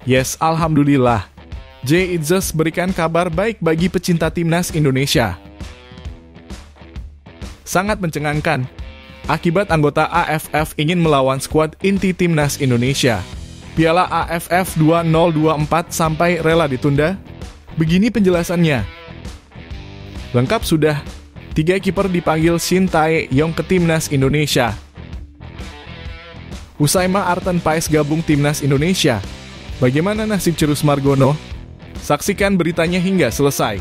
Yes, alhamdulillah. Jay Itzes berikan kabar baik bagi pecinta timnas Indonesia. Sangat mencengangkan. Akibat anggota AFF ingin melawan skuad inti timnas Indonesia. Piala AFF 2024 sampai rela ditunda? Begini penjelasannya. Lengkap sudah. 3 kiper dipanggil Shin Tae-yong ke timnas Indonesia. Usai Arten Paes gabung timnas Indonesia, bagaimana nasib Cirus Margono? Saksikan beritanya hingga selesai.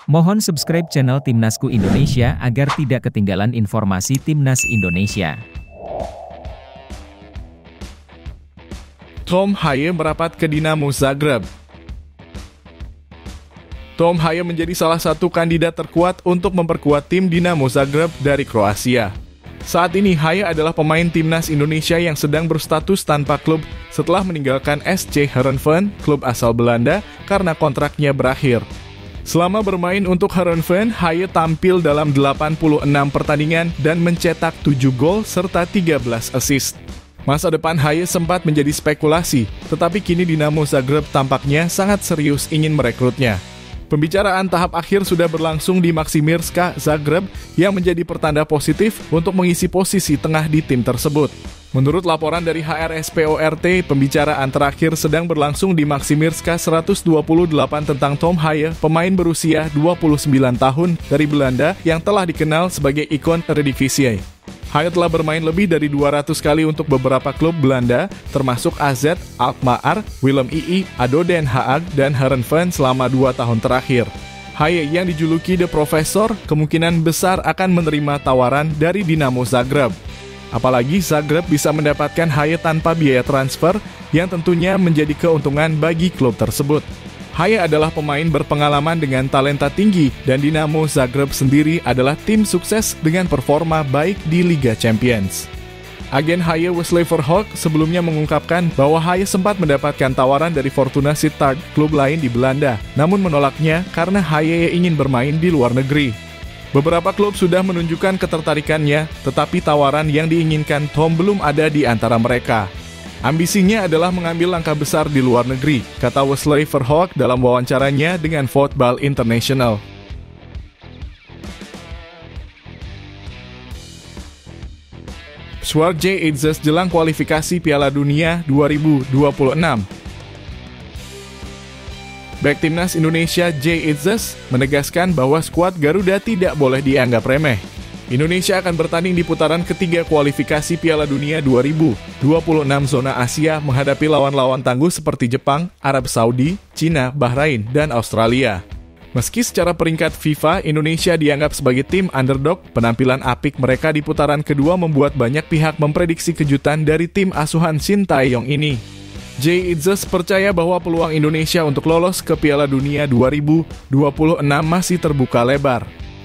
Mohon subscribe channel Timnasku Indonesia agar tidak ketinggalan informasi Timnas Indonesia. Tom Haye merapat ke Dinamo Zagreb. Tom Haye menjadi salah satu kandidat terkuat untuk memperkuat tim Dinamo Zagreb dari Kroasia. Saat ini Haye adalah pemain timnas Indonesia yang sedang berstatus tanpa klub setelah meninggalkan SC Heerenveen, klub asal Belanda, karena kontraknya berakhir. Selama bermain untuk Heerenveen, Haye tampil dalam 86 pertandingan dan mencetak 7 gol serta 13 assist. Masa depan Haye sempat menjadi spekulasi, tetapi kini Dinamo Zagreb tampaknya sangat serius ingin merekrutnya. Pembicaraan tahap akhir sudah berlangsung di Maksimirska Zagreb yang menjadi pertanda positif untuk mengisi posisi tengah di tim tersebut. Menurut laporan dari HRSPORT, pembicaraan terakhir sedang berlangsung di Maksimirska 128 tentang Tom Haye, pemain berusia 29 tahun dari Belanda yang telah dikenal sebagai ikon Eredivisie. Haye telah bermain lebih dari 200 kali untuk beberapa klub Belanda, termasuk AZ, Alkmaar, Willem II, ADO Den Haag, dan Heerenveen selama 2 tahun terakhir. Haye yang dijuluki The Professor kemungkinan besar akan menerima tawaran dari Dinamo Zagreb. Apalagi Zagreb bisa mendapatkan Haye tanpa biaya transfer yang tentunya menjadi keuntungan bagi klub tersebut. Haye adalah pemain berpengalaman dengan talenta tinggi dan Dinamo Zagreb sendiri adalah tim sukses dengan performa baik di Liga Champions. Agen Haye Wesley Verhoek sebelumnya mengungkapkan bahwa Haye sempat mendapatkan tawaran dari Fortuna Sittard, klub lain di Belanda, namun menolaknya karena Haye ingin bermain di luar negeri. Beberapa klub sudah menunjukkan ketertarikannya, tetapi tawaran yang diinginkan Tom belum ada di antara mereka. Ambisinya adalah mengambil langkah besar di luar negeri, kata Wesley Verhoek dalam wawancaranya dengan Football International. Suar Jay Itzes jelang kualifikasi Piala Dunia 2026. Bek timnas Indonesia Jay Itzes menegaskan bahwa skuad Garuda tidak boleh dianggap remeh. Indonesia akan bertanding di putaran ketiga kualifikasi Piala Dunia 2026 zona Asia menghadapi lawan-lawan tangguh seperti Jepang, Arab Saudi, Cina, Bahrain, dan Australia. Meski secara peringkat FIFA, Indonesia dianggap sebagai tim underdog, penampilan apik mereka di putaran kedua membuat banyak pihak memprediksi kejutan dari tim asuhan Shin Tae-yong ini. Jay Itzes percaya bahwa peluang Indonesia untuk lolos ke Piala Dunia 2026 masih terbuka lebar.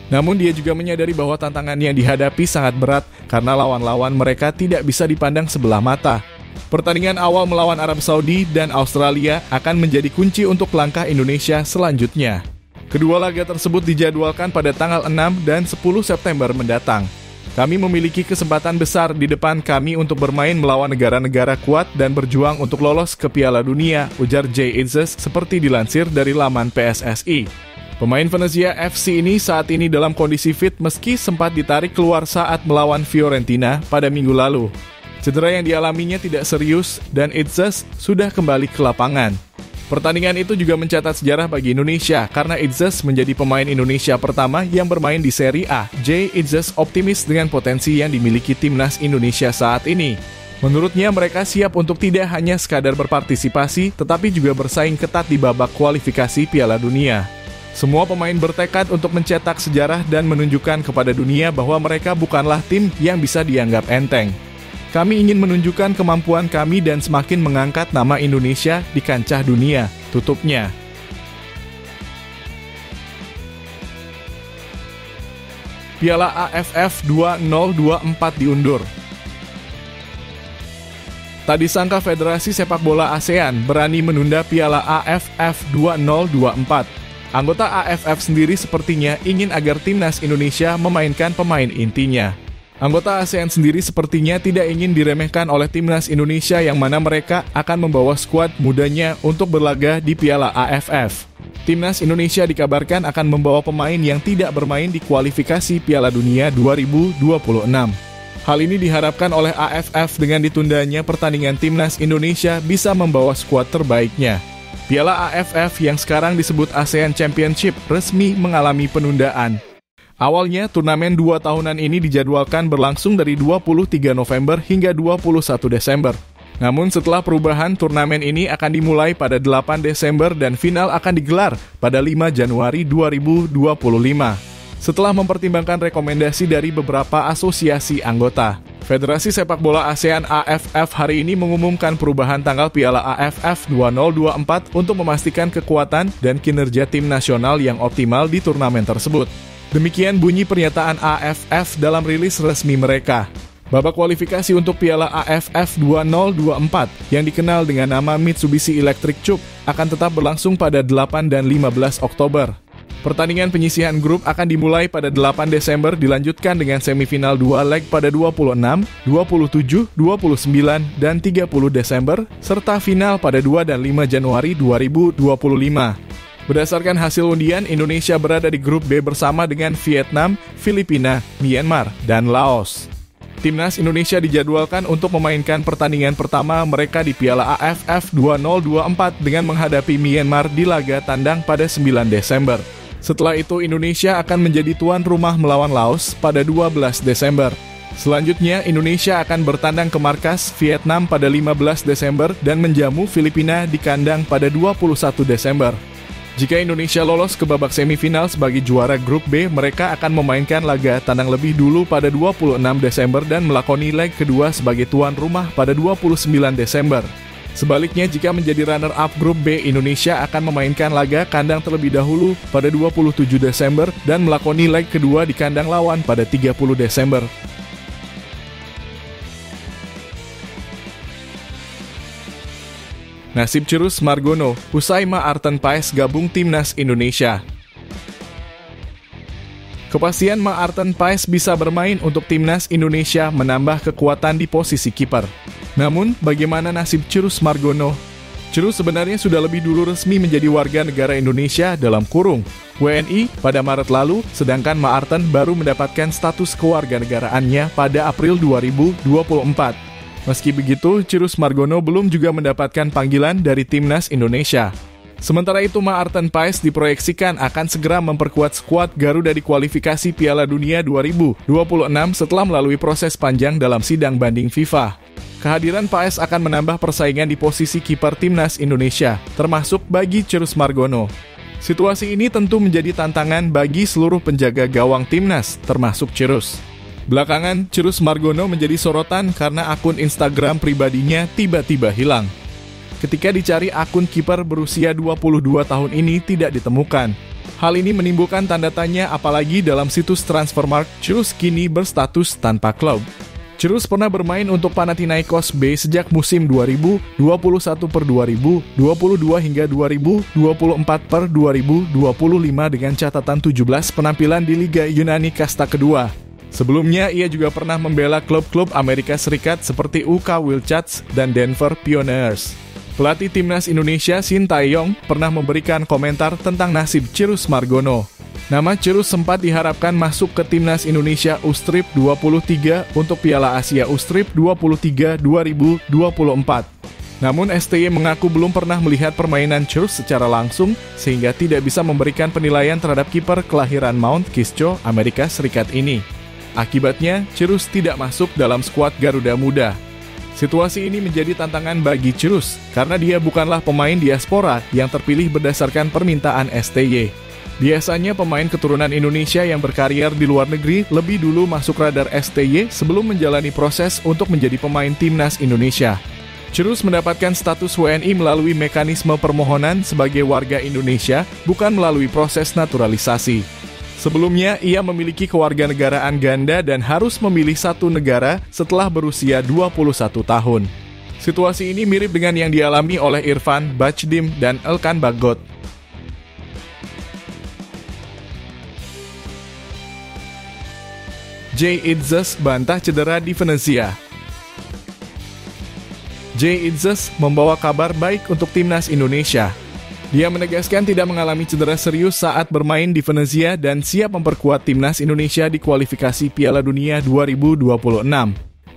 Namun dia juga menyadari bahwa tantangan yang dihadapi sangat berat karena lawan-lawan mereka tidak bisa dipandang sebelah mata. Pertandingan awal melawan Arab Saudi dan Australia akan menjadi kunci untuk langkah Indonesia selanjutnya. Kedua laga tersebut dijadwalkan pada tanggal 6 dan 10 September mendatang. Kami memiliki kesempatan besar di depan kami untuk bermain melawan negara-negara kuat dan berjuang untuk lolos ke Piala Dunia, ujar Jay Itzes seperti dilansir dari laman PSSI. Pemain Venezia FC ini saat ini dalam kondisi fit meski sempat ditarik keluar saat melawan Fiorentina pada minggu lalu. Cedera yang dialaminya tidak serius dan Itzes sudah kembali ke lapangan. Pertandingan itu juga mencatat sejarah bagi Indonesia karena Itzes menjadi pemain Indonesia pertama yang bermain di Serie A. Jay Itzes optimis dengan potensi yang dimiliki timnas Indonesia saat ini. Menurutnya mereka siap untuk tidak hanya sekadar berpartisipasi tetapi juga bersaing ketat di babak kualifikasi Piala Dunia. Semua pemain bertekad untuk mencetak sejarah dan menunjukkan kepada dunia bahwa mereka bukanlah tim yang bisa dianggap enteng. Kami ingin menunjukkan kemampuan kami dan semakin mengangkat nama Indonesia di kancah dunia, tutupnya. Piala AFF 2024 diundur. Tak disangka Federasi Sepak Bola ASEAN berani menunda Piala AFF 2024. Anggota AFF sendiri sepertinya ingin agar timnas Indonesia memainkan pemain intinya. Anggota ASEAN sendiri sepertinya tidak ingin diremehkan oleh timnas Indonesia yang mana mereka akan membawa skuad mudanya untuk berlaga di Piala AFF. Timnas Indonesia dikabarkan akan membawa pemain yang tidak bermain di kualifikasi Piala Dunia 2026. Hal ini diharapkan oleh AFF dengan ditundanya pertandingan timnas Indonesia bisa membawa skuad terbaiknya. Piala AFF yang sekarang disebut ASEAN Championship resmi mengalami penundaan. Awalnya, turnamen 2 tahunan ini dijadwalkan berlangsung dari 23 November hingga 21 Desember. Namun setelah perubahan, turnamen ini akan dimulai pada 8 Desember dan final akan digelar pada 5 Januari 2025. Setelah mempertimbangkan rekomendasi dari beberapa asosiasi anggota, Federasi Sepak Bola ASEAN AFF hari ini mengumumkan perubahan tanggal Piala AFF 2024 untuk memastikan kekuatan dan kinerja tim nasional yang optimal di turnamen tersebut. Demikian bunyi pernyataan AFF dalam rilis resmi mereka. Babak kualifikasi untuk Piala AFF 2024 yang dikenal dengan nama Mitsubishi Electric Cup akan tetap berlangsung pada 8 dan 15 Oktober. Pertandingan penyisihan grup akan dimulai pada 8 Desember dilanjutkan dengan semifinal 2 leg pada 26, 27, 29, dan 30 Desember, serta final pada 2 dan 5 Januari 2025. Berdasarkan hasil undian, Indonesia berada di grup B bersama dengan Vietnam, Filipina, Myanmar, dan Laos. Timnas Indonesia dijadwalkan untuk memainkan pertandingan pertama mereka di Piala AFF 2024 dengan menghadapi Myanmar di laga tandang pada 9 Desember. Setelah itu, Indonesia akan menjadi tuan rumah melawan Laos pada 12 Desember. Selanjutnya, Indonesia akan bertandang ke markas Vietnam pada 15 Desember dan menjamu Filipina di kandang pada 21 Desember. Jika Indonesia lolos ke babak semifinal sebagai juara grup B, mereka akan memainkan laga tandang lebih dulu pada 26 Desember dan melakoni leg kedua sebagai tuan rumah pada 29 Desember. Sebaliknya, jika menjadi runner-up grup B, Indonesia akan memainkan laga kandang terlebih dahulu pada 27 Desember dan melakoni leg kedua di kandang lawan pada 30 Desember. Nasib Cirus Margono, usai Maarten Paes gabung timnas Indonesia. Kepastian Maarten Paes bisa bermain untuk timnas Indonesia menambah kekuatan di posisi kiper. Namun, bagaimana nasib Cirus Margono? Cirus sebenarnya sudah lebih dulu resmi menjadi warga negara Indonesia dalam kurung WNI pada Maret lalu, sedangkan Maarten baru mendapatkan status kewarganegaraannya pada April 2024. Meski begitu, Cirus Margono belum juga mendapatkan panggilan dari timnas Indonesia. Sementara itu, Maarten Paes diproyeksikan akan segera memperkuat skuad Garuda di kualifikasi Piala Dunia 2026 setelah melalui proses panjang dalam sidang banding FIFA. Kehadiran Paes akan menambah persaingan di posisi kiper timnas Indonesia, termasuk bagi Cirus Margono. Situasi ini tentu menjadi tantangan bagi seluruh penjaga gawang timnas, termasuk Cirus. Belakangan, Cirus Margono menjadi sorotan karena akun Instagram pribadinya tiba-tiba hilang. Ketika dicari, akun kiper berusia 22 tahun ini tidak ditemukan. Hal ini menimbulkan tanda tanya apalagi dalam situs Transfermarkt, Cirus kini berstatus tanpa klub. Cirus pernah bermain untuk Panathinaikos B sejak musim 2021-2022 hingga 2024-2025 dengan catatan 17 penampilan di Liga Yunani Kasta kedua. Sebelumnya, ia juga pernah membela klub-klub Amerika Serikat seperti UK Wildcats dan Denver Pioneers. Pelatih timnas Indonesia Shin Tae-yong pernah memberikan komentar tentang nasib Cirus Margono. Nama Cirus sempat diharapkan masuk ke timnas Indonesia U-Strip 23 untuk Piala Asia U-Strip 23 2024. Namun STY mengaku belum pernah melihat permainan Cirus secara langsung sehingga tidak bisa memberikan penilaian terhadap kiper kelahiran Mount Kisco, Amerika Serikat ini. Akibatnya, Cirus tidak masuk dalam skuad Garuda Muda. Situasi ini menjadi tantangan bagi Cirus karena dia bukanlah pemain diaspora yang terpilih berdasarkan permintaan STY. Biasanya pemain keturunan Indonesia yang berkarier di luar negeri lebih dulu masuk radar STY sebelum menjalani proses untuk menjadi pemain timnas Indonesia. Cirus mendapatkan status WNI melalui mekanisme permohonan sebagai warga Indonesia, bukan melalui proses naturalisasi. Sebelumnya, ia memiliki kewarganegaraan ganda dan harus memilih satu negara setelah berusia 21 tahun. Situasi ini mirip dengan yang dialami oleh Irfan Bachdim dan Elkan Bagot. Jay Itzes bantah cedera di Venezia. Jay Itzes membawa kabar baik untuk timnas Indonesia. Dia menegaskan tidak mengalami cedera serius saat bermain di Venezia dan siap memperkuat timnas Indonesia di kualifikasi Piala Dunia 2026.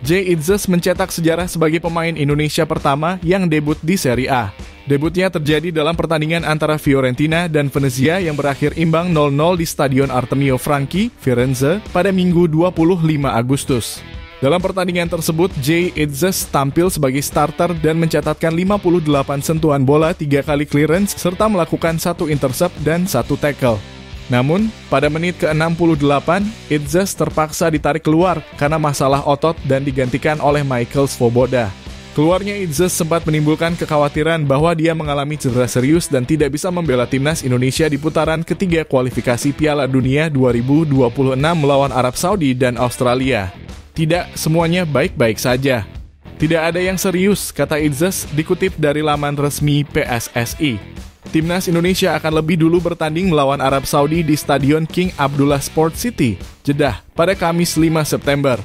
Jay Itzes mencetak sejarah sebagai pemain Indonesia pertama yang debut di Serie A. Debutnya terjadi dalam pertandingan antara Fiorentina dan Venezia yang berakhir imbang 0-0 di Stadion Artemio Franchi, Firenze, pada Minggu 25 Agustus. Dalam pertandingan tersebut, Jay Itzes tampil sebagai starter dan mencatatkan 58 sentuhan bola, 3 kali clearance, serta melakukan 1 intercept dan 1 tackle. Namun, pada menit ke-68, Itzes terpaksa ditarik keluar karena masalah otot dan digantikan oleh Michael Svoboda. Keluarnya Itzes sempat menimbulkan kekhawatiran bahwa dia mengalami cedera serius dan tidak bisa membela timnas Indonesia di putaran ketiga kualifikasi Piala Dunia 2026 melawan Arab Saudi dan Australia. Tidak semuanya baik-baik saja. Tidak ada yang serius, kata Itzes dikutip dari laman resmi PSSI. Timnas Indonesia akan lebih dulu bertanding melawan Arab Saudi di Stadion King Abdullah Sport City, Jeddah, pada Kamis 5 September.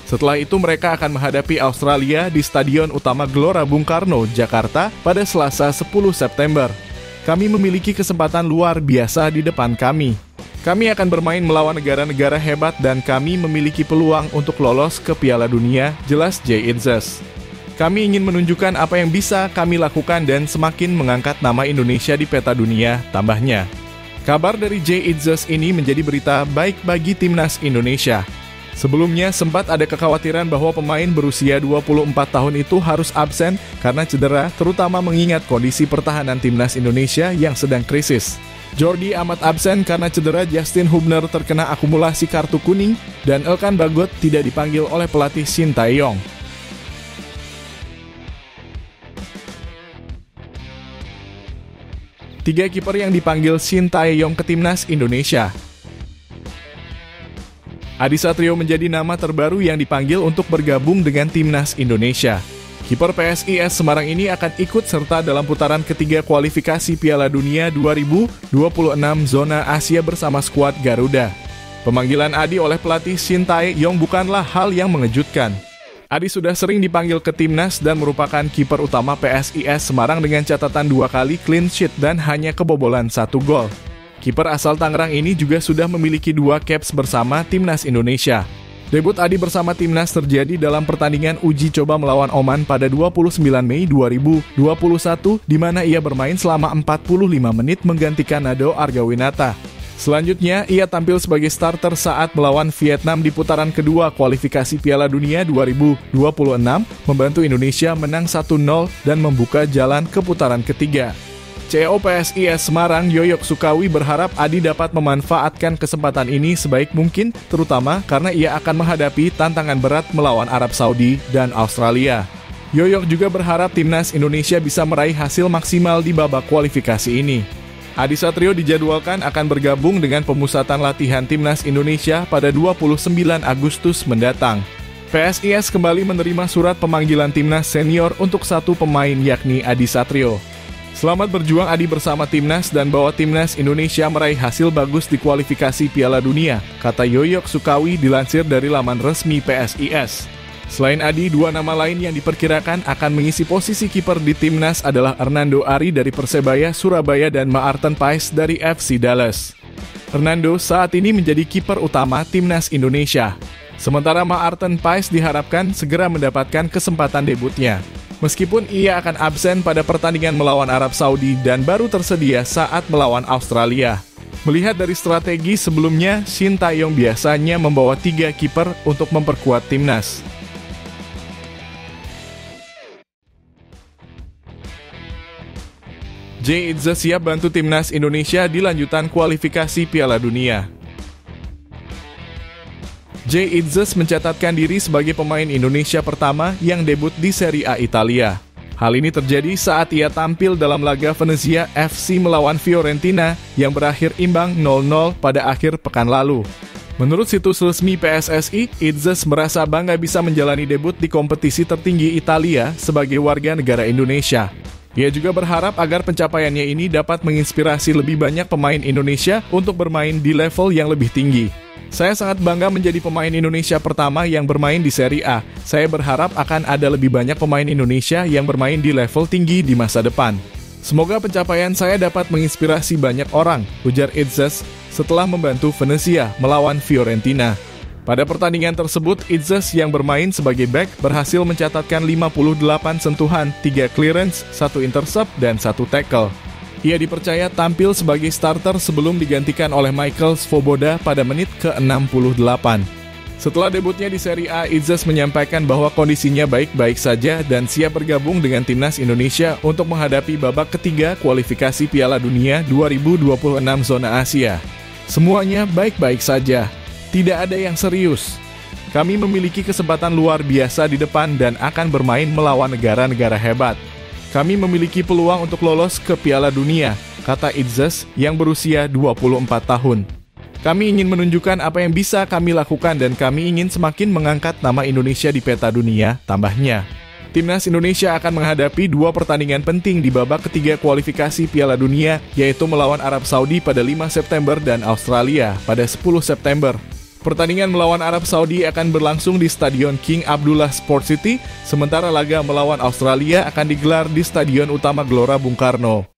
Setelah itu mereka akan menghadapi Australia di Stadion Utama Gelora Bung Karno, Jakarta pada Selasa 10 September. Kami memiliki kesempatan luar biasa di depan kami. Kami akan bermain melawan negara-negara hebat dan kami memiliki peluang untuk lolos ke Piala Dunia, jelas Jay Itzes. Kami ingin menunjukkan apa yang bisa kami lakukan dan semakin mengangkat nama Indonesia di peta dunia, tambahnya. Kabar dari Jay Itzes ini menjadi berita baik bagi timnas Indonesia. Sebelumnya sempat ada kekhawatiran bahwa pemain berusia 24 tahun itu harus absen karena cedera, terutama mengingat kondisi pertahanan timnas Indonesia yang sedang krisis. Jordi amat absen karena cedera, Justin Hubner terkena akumulasi kartu kuning, dan Elkan Bagot tidak dipanggil oleh pelatih Shin Tae-yong. Tiga kiper yang dipanggil Shin Tae-yong ke timnas Indonesia. Adi Satrio menjadi nama terbaru yang dipanggil untuk bergabung dengan timnas Indonesia. Kiper PSIS Semarang ini akan ikut serta dalam putaran ketiga kualifikasi Piala Dunia 2026 zona Asia bersama skuad Garuda. Pemanggilan Adi oleh pelatih Shin Tae-yong bukanlah hal yang mengejutkan. Adi sudah sering dipanggil ke timnas dan merupakan kiper utama PSIS Semarang dengan catatan 2 kali clean sheet dan hanya kebobolan 1 gol. Kiper asal Tangerang ini juga sudah memiliki 2 caps bersama timnas Indonesia. Debut Adi bersama timnas terjadi dalam pertandingan uji coba melawan Oman pada 29 Mei 2021, di mana ia bermain selama 45 menit menggantikan Nado Argawinata. Selanjutnya, ia tampil sebagai starter saat melawan Vietnam di putaran kedua kualifikasi Piala Dunia 2026, membantu Indonesia menang 1-0 dan membuka jalan ke putaran ketiga. CEO PSIS Semarang, Yoyok Sukawi, berharap Adi dapat memanfaatkan kesempatan ini sebaik mungkin, terutama karena ia akan menghadapi tantangan berat melawan Arab Saudi dan Australia. Yoyok juga berharap timnas Indonesia bisa meraih hasil maksimal di babak kualifikasi ini. Adi Satrio dijadwalkan akan bergabung dengan pemusatan latihan timnas Indonesia pada 29 Agustus mendatang. PSIS kembali menerima surat pemanggilan timnas senior untuk 1 pemain, yakni Adi Satrio. Selamat berjuang Adi bersama timnas dan bawa timnas Indonesia meraih hasil bagus di kualifikasi Piala Dunia, kata Yoyok Sukawi dilansir dari laman resmi PSIS. Selain Adi, 2 nama lain yang diperkirakan akan mengisi posisi kiper di timnas adalah Hernando Ari dari Persebaya Surabaya dan Maarten Paes dari FC Dallas. Hernando saat ini menjadi kiper utama timnas Indonesia. Sementara Maarten Paes diharapkan segera mendapatkan kesempatan debutnya. Meskipun ia akan absen pada pertandingan melawan Arab Saudi dan baru tersedia saat melawan Australia. Melihat dari strategi sebelumnya, Shin Tae-yong biasanya membawa 3 kiper untuk memperkuat timnas. Jay Itzes siap bantu timnas Indonesia di lanjutan kualifikasi Piala Dunia. Jay Itzes mencatatkan diri sebagai pemain Indonesia pertama yang debut di Serie A Italia. Hal ini terjadi saat ia tampil dalam laga Venezia FC melawan Fiorentina yang berakhir imbang 0-0 pada akhir pekan lalu. Menurut situs resmi PSSI, Itzes merasa bangga bisa menjalani debut di kompetisi tertinggi Italia sebagai warga negara Indonesia. Ia juga berharap agar pencapaiannya ini dapat menginspirasi lebih banyak pemain Indonesia untuk bermain di level yang lebih tinggi. Saya sangat bangga menjadi pemain Indonesia pertama yang bermain di Serie A. Saya berharap akan ada lebih banyak pemain Indonesia yang bermain di level tinggi di masa depan. Semoga pencapaian saya dapat menginspirasi banyak orang, ujar Itzes setelah membantu Venezia melawan Fiorentina. Pada pertandingan tersebut, Itzes yang bermain sebagai back berhasil mencatatkan 58 sentuhan, 3 clearance, 1 intercept, dan 1 tackle. Ia dipercaya tampil sebagai starter sebelum digantikan oleh Michael Svoboda pada menit ke-68. Setelah debutnya di Serie A, Itzes menyampaikan bahwa kondisinya baik-baik saja dan siap bergabung dengan timnas Indonesia untuk menghadapi babak ketiga kualifikasi Piala Dunia 2026 zona Asia. Semuanya baik-baik saja, tidak ada yang serius. Kami memiliki kesempatan luar biasa di depan dan akan bermain melawan negara-negara hebat. Kami memiliki peluang untuk lolos ke Piala Dunia, kata Itzes yang berusia 24 tahun. Kami ingin menunjukkan apa yang bisa kami lakukan dan kami ingin semakin mengangkat nama Indonesia di peta dunia, tambahnya. Timnas Indonesia akan menghadapi 2 pertandingan penting di babak ketiga kualifikasi Piala Dunia, yaitu melawan Arab Saudi pada 5 September dan Australia pada 10 September. Pertandingan melawan Arab Saudi akan berlangsung di Stadion King Abdullah Sport City, sementara laga melawan Australia akan digelar di Stadion Utama Gelora Bung Karno.